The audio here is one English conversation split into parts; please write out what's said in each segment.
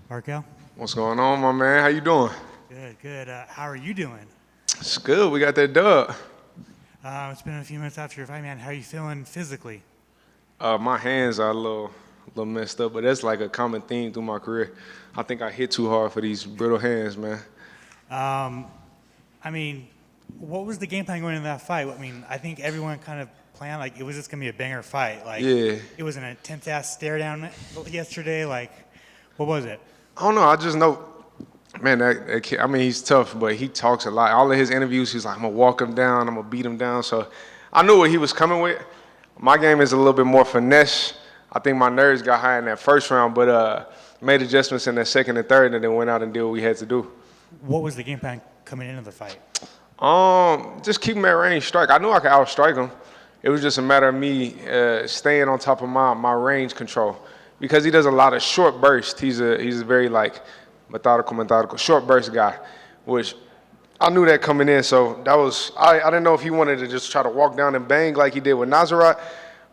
MarQuel? What's going on, my man? How you doing? Good, good. How are you doing? It's good. We got that dub. It's been a few minutes after your fight, man. How are you feeling physically? My hands are a little messed up, but that's like a common theme through my career. I think I hit too hard for these brittle hands, man. I mean, what was the game plan going into that fight? I mean, I think everyone kind of planned like it was just gonna be a banger fight. Like, Yeah. it was an intense ass stare down yesterday. Like, what was it? I don't know. I just know, man. That kid, I mean, he's tough, but he talks a lot. All of his interviews, he's like, "I'm gonna walk him down. I'm gonna beat him down." So, I knew what he was coming with. My game is a little bit more finesse. I think my nerves got high in that first round, but made adjustments in that second and third, and then went out and did what we had to do. What was the game plan coming into the fight? Just keep him at range strike. I knew I could outstrike him. It was just a matter of me staying on top of my range control because he does a lot of short bursts. He's a very like methodical short burst guy, which I knew that coming in. So that was I didn't know if he wanted to just try to walk down and bang like he did with Nazarat,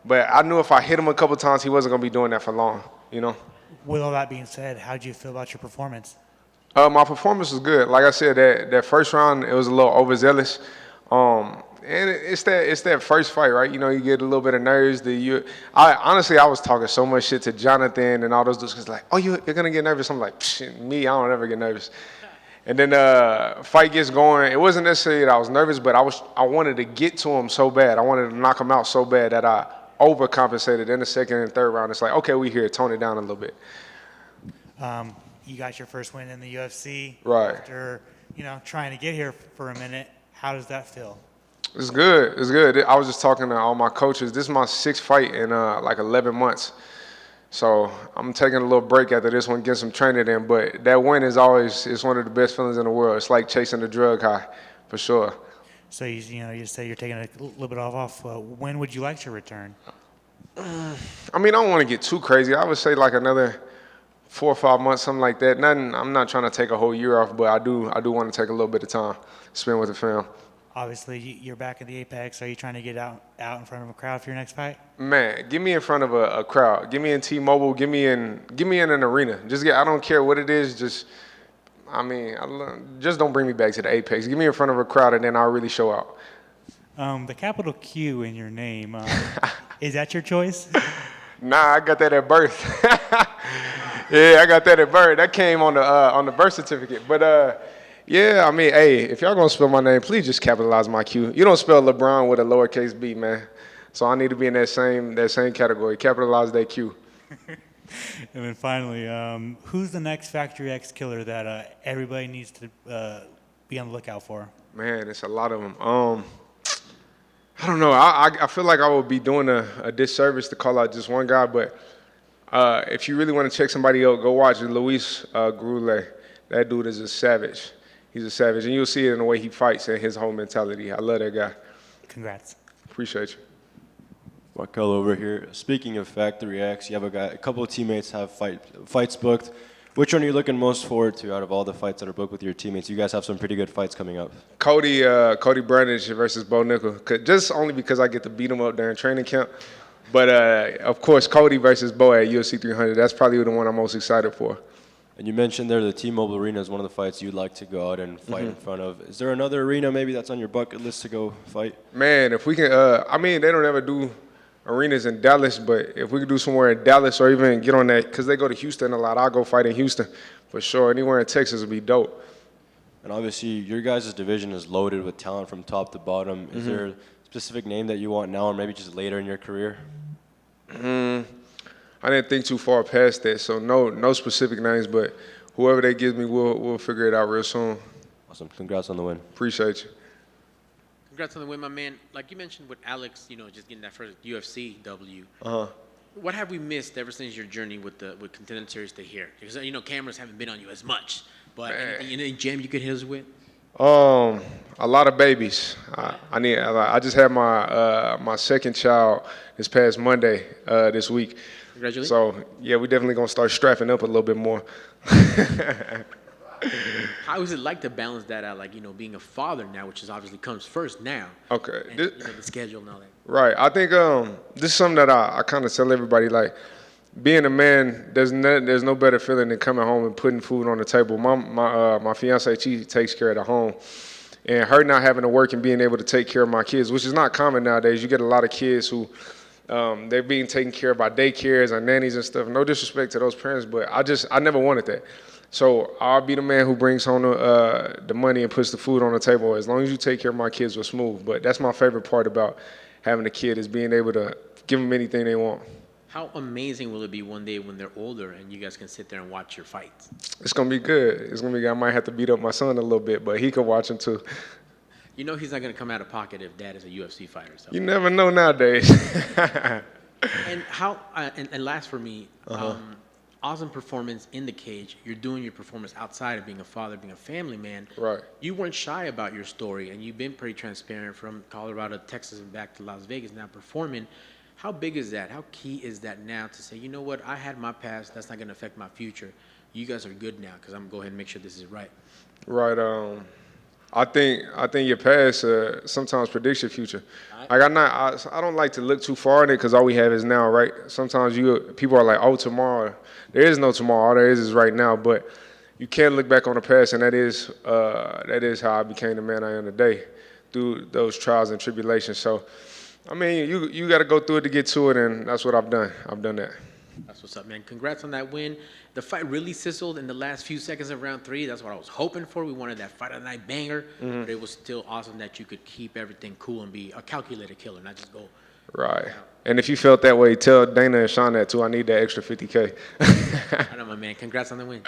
but I knew if I hit him a couple times, he wasn't gonna be doing that for long. You know. With all that being said, how did you feel about your performance? My performance was good. Like I said, that first round it was a little overzealous, and it's that first fight, right? You know, you get a little bit of nerves. I honestly was talking so much shit to Jonathan and all those dudes. Cause like, oh, you're gonna get nervous. I'm like, me, I don't ever get nervous. And then fight gets going. It wasn't necessarily that I was nervous, but I wanted to get to him so bad. I wanted to knock him out so bad that I overcompensated in the second and third round. It's like, okay, we here, tone it down a little bit. You got your first win in the UFC. Right. After, trying to get here for a minute. How does that feel? It's good. It's good. I was just talking to all my coaches. This is my sixth fight in like 11 months. So I'm taking a little break after this one, getting some training in. But that win is it's one of the best feelings in the world. It's like chasing a drug high, for sure. So you say you're taking a little bit off. When would you like to return? I mean, I don't want to get too crazy. I would say like another 4 or 5 months, something like that. Nothing. I'm not trying to take a whole year off, but I do want to take a little bit of time, spend with the fam. Obviously, you're back at the Apex. Are you trying to get out in front of a crowd for your next fight? Man, get me in front of a crowd. Get me in T-Mobile. Get me in an arena. I don't care what it is. Just don't bring me back to the Apex. Get me in front of a crowd, and then I'll really show out. The capital Q in your name, is that your choice? Nah, I got that at birth. Yeah, I got that at birth. That came on the birth certificate. But yeah, I mean, hey, if y'all gonna spell my name, please just capitalize my Q. You don't spell LeBron with a lowercase b, man. So I need to be in that same category. Capitalize that Q. And then finally, who's the next Factory X killer that everybody needs to be on the lookout for? Man, it's a lot of them. I don't know. I feel like I would be doing a disservice to call out just one guy, but if you really want to check somebody out, go watch Luis Grule. That dude is a savage. He's a savage, and you'll see it in the way he fights and his whole mentality. I love that guy. Congrats. Appreciate you. MarQuel over here. Speaking of Factory X, you have a couple of teammates have fights booked. Which one are you looking most forward to out of all the fights that are booked with your teammates? You guys have some pretty good fights coming up. Cody Brandage versus Bo Nickel, just only because I get to beat him up during training camp. But of course, Cody versus Bo at UFC 300. That's probably the one I'm most excited for. And you mentioned there the T-Mobile Arena is one of the fights you'd like to go out and fight in front of. Is there another arena maybe that's on your bucket list to go fight? Man, if we can, they don't ever do arenas in Dallas, but if we could do somewhere in Dallas or even get on that, because they go to Houston a lot, I'll go fight in Houston for sure. Anywhere in Texas would be dope. And obviously, your guys' division is loaded with talent from top to bottom. Is there a specific name that you want now or maybe just later in your career? I didn't think too far past that, so no specific names, but whoever they give me, we'll figure it out real soon. Awesome. Congrats on the win. Appreciate you. Congrats on the win, my man. Like you mentioned with Alex, just getting that first UFC W. What have we missed ever since your journey with Contender Series to here? Because cameras haven't been on you as much. But any gem you could hit us with? A lot of babies. I just had my second child this past Monday this week. Congratulations. So yeah, we definitely gonna start strapping up a little bit more. How is it like to balance that out, being a father now, which is obviously comes first now? Okay. And, the schedule and all that. Right. I think this is something that I kind of tell everybody, like, being a man, there's no better feeling than coming home and putting food on the table. My fiance, she takes care of the home, and her not having to work and being able to take care of my kids, which is not common nowadays. You get a lot of kids who they're being taken care of by daycares or nannies and stuff. No disrespect to those parents, but I never wanted that. So I'll be the man who brings home the money and puts the food on the table. As long as you take care of my kids, we're smooth. But that's my favorite part about having a kid is being able to give them anything they want. How amazing will it be one day when they're older and you guys can sit there and watch your fights? It's gonna be good. It's gonna be good. I might have to beat up my son a little bit, but he can watch them too. You know he's not going to come out of pocket if dad is a UFC fighter. So. You never know nowadays. And how? And last for me, awesome performance in the cage. You're doing your performance outside of being a father, being a family man. Right. You weren't shy about your story, and you've been pretty transparent from Colorado, Texas, and back to Las Vegas. Now performing. How big is that? How key is that now to say, you know what? I had my past. That's not going to affect my future. You guys are good now because I'm going to go ahead and make sure this is right. Right. I think your past sometimes predicts your future. Like I don't like to look too far in it because all we have is now, right? Sometimes people are like, oh, tomorrow. There is no tomorrow. All there is right now. But you can't look back on the past, and that is how I became the man I am today through those trials and tribulations. So, I mean, you got to go through it to get to it, and that's what I've done. I've done that. That's what's up, man. Congrats on that win. The fight really sizzled in the last few seconds of round 3. That's what I was hoping for. We wanted that fight of the night banger, but it was still awesome that you could keep everything cool and be a calculated killer, not just go. Right. And if you felt that way, tell Dana and Sean that too. I need that extra $50K. I know, my man. Congrats on the win.